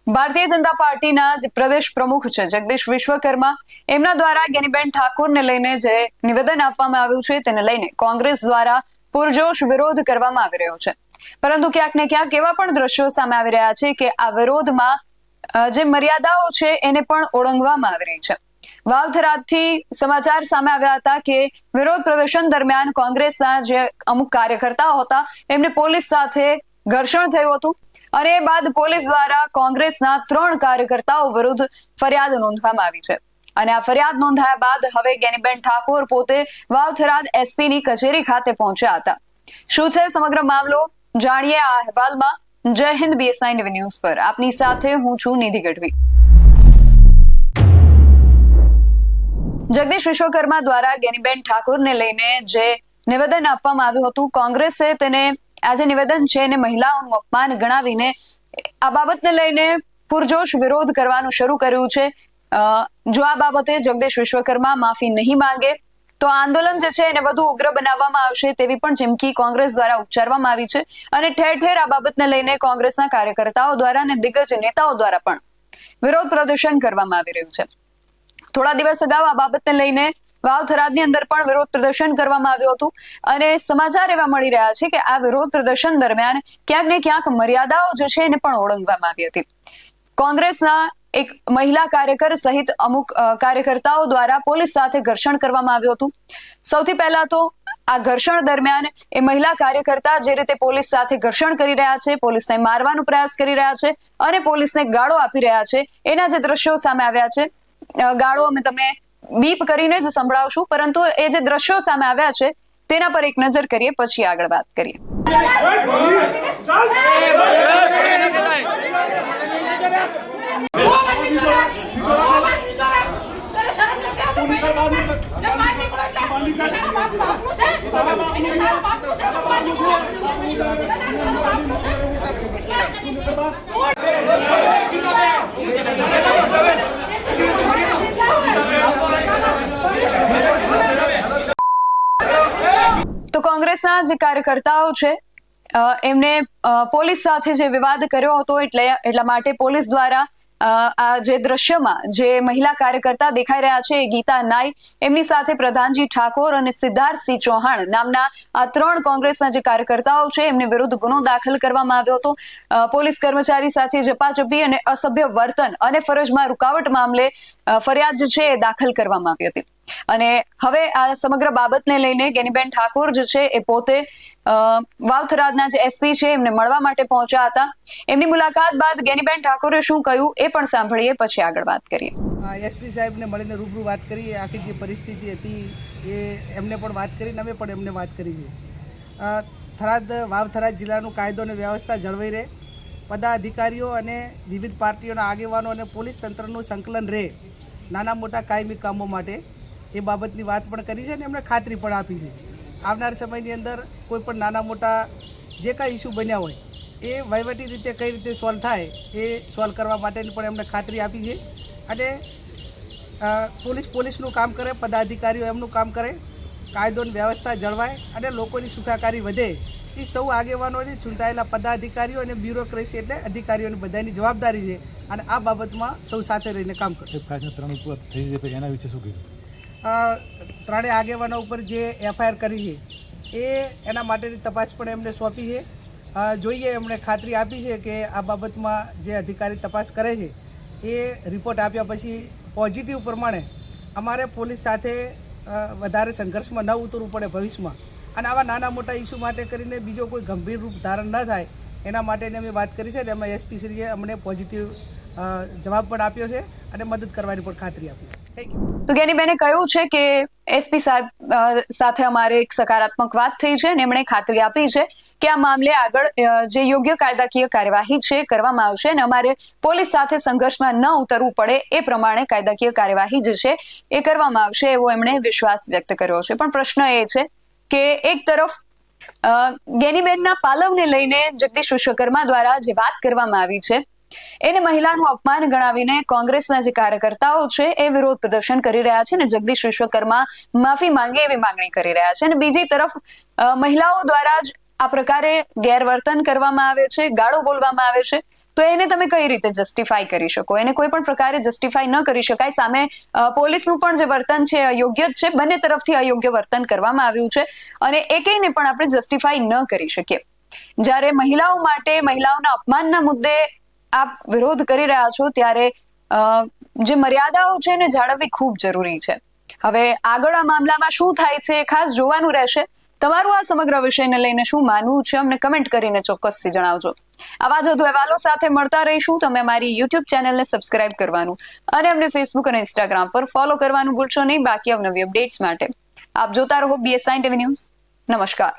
ભારતીય જનતા પાર્ટીના જે પ્રદેશ પ્રમુખ છે જગદીશ વિશ્વકર્મા એમના દ્વારા જ્ઞાનીબેન ઠાકોરને લઈને જે નિવેદન આપવામાં આવ્યું છે તેને લઈને કોંગ્રેસ દ્વારા પુરજોશ વિરોધ કરવામાં આવી રહ્યો છે, પરંતુ ક્યાંક ને ક્યાંક એવા પણ દ્રશ્યો સામે આવી રહ્યા છે કે આ વિરોધમાં જે મર્યાદાઓ છે એને પણ ઓળંગવામાં આવી રહી છે। વાવથરાથી સમાચાર સામે આવ્યા હતા કે વિરોધ પ્રદર્શન દરમિયાન કોંગ્રેસના જે અમુક કાર્યકર્તાઓ હતા એમને પોલીસ સાથે ઘર્ષણ થયું હતું અને એ બાદ પોલીસ દ્વારા કોંગ્રેસના 3 કાર્યકર્તાઓ વિરુદ્ધ ફરિયાદ નોંધવામાં આવી છે અને આ ફરિયાદ નોંધાયા બાદ હવે જ્ઞાનીબેન ઠાકોર પોતે વાવથરાદ એસપીની કચેરી ખાતે પહોંચ્યા હતા। શું છે સમગ્ર મામલો જાણીએ આ અહેવાલમાં। જય હિન્દ BSI ન્યૂઝ પર આપની સાથે હું છું નિધિ ગઢવી। જગદીશ વિશ્વકર્મા દ્વારા જ્ઞાનીબેન ઠાકોરને લઈને જે નિવેદન આપવામાં આવ્યું હતું, કોંગ્રેસે તેને આ જે નિવેદન છે એને મહિલાઓનું અપમાન ગણાવીને આ બાબતને લઈને પુરજોશ વિરોધ કરવાનું શરૂ કર્યું છે। જો આ બાબતે જગદીશ વિશ્વકર્મા માફી નહીં માંગે તો આંદોલન જે છે એને વધુ ઉગ્ર બનાવવામાં આવશે તેવી પણ ચીમકી કોંગ્રેસ દ્વારા ઉચ્ચારવામાં આવી છે અને ઠેર ઠેર આ બાબતને લઈને કોંગ્રેસના કાર્યકર્તાઓ દ્વારા અને દિગ્ગજ નેતાઓ દ્વારા પણ વિરોધ પ્રદર્શન કરવામાં આવી રહ્યું છે। થોડા દિવસ અગાઉ આ બાબતને લઈને વાવથરાદની અંદર પણ વિરોધ પ્રદર્શન કરવામાં આવ્યું હતું અને સમાચાર એવા મળી રહ્યા છે કે આ વિરોધ પ્રદર્શન દરમિયાન ક્યાંક ને ક્યાંક મર્યાદાઓ જે છે એને પણ ઓળંગવામાં આવી હતી। કોંગ્રેસના એક મહિલા કાર્યકર સહિત અમુક કાર્યકર્તાઓ દ્વારા પોલીસ સાથે ઘર્ષણ કરવામાં આવ્યું હતું। સૌથી પહેલા તો આ ઘર્ષણ દરમિયાન એ મહિલા કાર્યકર્તા જે રીતે પોલીસ સાથે ઘર્ષણ કરી રહ્યા છે, પોલીસને મારવાનો પ્રયાસ કરી રહ્યા છે અને પોલીસને ગાળો આપી રહ્યા છે, એના જે દ્રશ્યો સામે આવ્યા છે। ગાળો અમે તમને બીપ કરીને જ સંભળાવશું, પરંતુ એ જે દ્રશ્યો સામે આવ્યા છે તેના પર એક નજર કરીએ પછી આગળ વાત કરીએ। તો કોંગ્રેસના જે કાર્યકર્તાઓ છે એમને પોલીસ સાથે જે વિવાદ કર્યો હતો એટલા માટે પોલીસ દ્વારા આ જે દ્રશ્યમાં જે મહિલા કાર્યકર્તા દેખાઈ રહ્યા છે ગીતા નાઈ, એમની સાથે પ્રધાનજી ઠાકોર અને સિદ્ધાર્થસિંહ ચૌહાણ નામના આ 3 કોંગ્રેસના જે કાર્યકર્તાઓ છે એમની વિરુદ્ધ ગુનો દાખલ કરવામાં આવ્યો હતો। પોલીસ કર્મચારી સાથે ઝપાઝપી અને અસભ્ય વર્તન અને ફરજમાં રૂકાવટ મામલે ફરિયાદ જે છે એ દાખલ કરવામાં આવી હતી અને હવે આ સમગ્ર બાબતને લઈને જ્ઞાનીબેન ઠાકોર જે છે એ પોતે વાવથરાદના જે એસપી છે એમને મળવા માટે પહોંચ્યા હતા। એમની મુલાકાત બાદ જ્ઞાનીબેન ઠાકોરે શું કહ્યું એ પણ સાંભળીએ પછી આગળ વાત કરીએ। એસપી સાહેબને મળીને રૂબરૂ વાત કરી, આખી જે પરિસ્થિતિ હતી એ એમને પણ વાત કરીને અમે પણ એમને વાત કરી છે। વાવથરાદ જિલ્લાનું કાયદો અને વ્યવસ્થા જળવાઈ રહે, પદાધિકારીઓ અને વિવિધ પાર્ટીઓના આગેવાનો અને પોલીસ તંત્રનું સંકલન રહે નાના મોટા કાયમી કામો માટે, એ બાબતની વાત પણ કરી છે અને એમણે ખાતરી પણ આપી છે આવનાર સમયની અંદર કોઈ પણ નાના મોટા જે કાંઈ ઇસ્યુ બન્યા હોય એ વહીવટી રીતે કઈ રીતે સોલ્વ થાય એ સોલ્વ કરવા માટેની પણ એમણે ખાતરી આપી છે અને પોલીસનું કામ કરે, પદાધિકારીઓ એમનું કામ કરે, કાયદો અને વ્યવસ્થા જળવાય અને લોકોની સુખાકારી વધે, એ સૌ આગેવાનોની ચૂંટાયેલા પદાધિકારીઓ અને બ્યુરોક્રેસી એટલે અધિકારીઓની બધાની જવાબદારી છે અને આ બાબતમાં સૌ સાથે રહીને કામ કરશે। 3 ઉપર થઈ જાય એના વિશે શું કીધું? 3 આગેવાનો ઉપર જે FIR કરી છે એ એના માટેની તપાસ પણ એમને સોંપી છે। જોઈએ એમણે ખાતરી આપી છે કે આ બાબતમાં જે અધિકારી તપાસ કરે છે એ રિપોર્ટ આપ્યા પછી પોઝિટિવ પ્રમાણે અમારે પોલીસ સાથે વધારે સંઘર્ષમાં ન ઉતરવું પડે ભવિષ્યમાં અને આવા નાના મોટા ઇસ્યુ માટે કરીને બીજો કોઈ ગંભીર રૂપ ધારણ ન થાય એના માટેની અમે વાત કરી છે અને એમાં એસપી શ્રીએ અમને પોઝિટિવ જવાબ પણ આપ્યો છે અને મદદ કરવાની પણ ખાતરી આપી છે। Thank you. તો જ્ઞાનીબેને કહ્યું છે કે એસપી સાહેબ સાથે અમારે એક સકારાત્મક વાત થઈ છે અને એમણે ખાતરી આપી છે કે આ મામલે આગળ જે યોગ્ય કાયદાકીય કાર્યવાહી છે કરવામાં આવશે અને અમારે પોલીસ સાથે સંઘર્ષમાં ન ઉતરવું પડે એ પ્રમાણે કાયદાકીય કાર્યવાહી જે છે એ કરવામાં આવશે એવો એમણે વિશ્વાસ વ્યક્ત કર્યો છે। પણ પ્રશ્ન એ છે કે એક તરફ જ્ઞાનીબેનના પાલવને લઈને જગદીશ વિશ્વકર્મા દ્વારા જે વાત કરવામાં આવી છે એને મહિલાનું અપમાન ગણાવીને કોંગ્રેસના જે કાર્યકર્તાઓ છે એ વિરોધ પ્રદર્શન કરી રહ્યા છે અને જગદીશ વિશ્વકર્મા માફી માંગે એવી માંગણી કરી રહ્યા છે અને બીજી તરફ મહિલાઓ દ્વારા જ આ પ્રકારે ગેરવર્તન કરવામાં આવે છે, ગાળો બોલવામાં આવે છે તો એને તમે કઈ રીતે જસ્ટિફાઈ કરી શકો? એને કોઈ પણ પ્રકારે જસ્ટિફાઈ ન કરી શકાય. સામે પોલીસનું પણ જે વર્તન છે અયોગ્ય જ છે. બંને તરફથી અયોગ્ય વર્તન કરવામાં આવ્યું છે અને એકેયને પણ આપણે જસ્ટિફાઈ ન કરી શકીએ. જ્યારે મહિલાઓ માટે મહિલાઓના અપમાનના મુદ્દે આપ વિરોધ કરી રહ્યા છો ત્યારે જે મર્યાદાઓ છે એને જાળવવી ખૂબ જરૂરી છે. હવે આગળ આ મામલામાં શું થાય છે એ ખાસ જોવાનું રહેશે. તમારું આ સમગ્ર વિષયને લઈને શું માનવું છે અમને કમેન્ટ કરીને ચોક્કસથી જણાવજો. આવા જ વધુ અહેવાલો સાથે મળતા રહીશું. તમે અમારી યુટ્યુબ ચેનલને સબસ્ક્રાઇબ કરવાનું અને અમને ફેસબુક અને ઇન્સ્ટાગ્રામ પર ફોલો કરવાનું ભૂલશો નહીં. બાકી અવનવી અપડેટ્સ માટે આપ જોતા રહો BSI TV ન્યૂઝ. નમસ્કાર.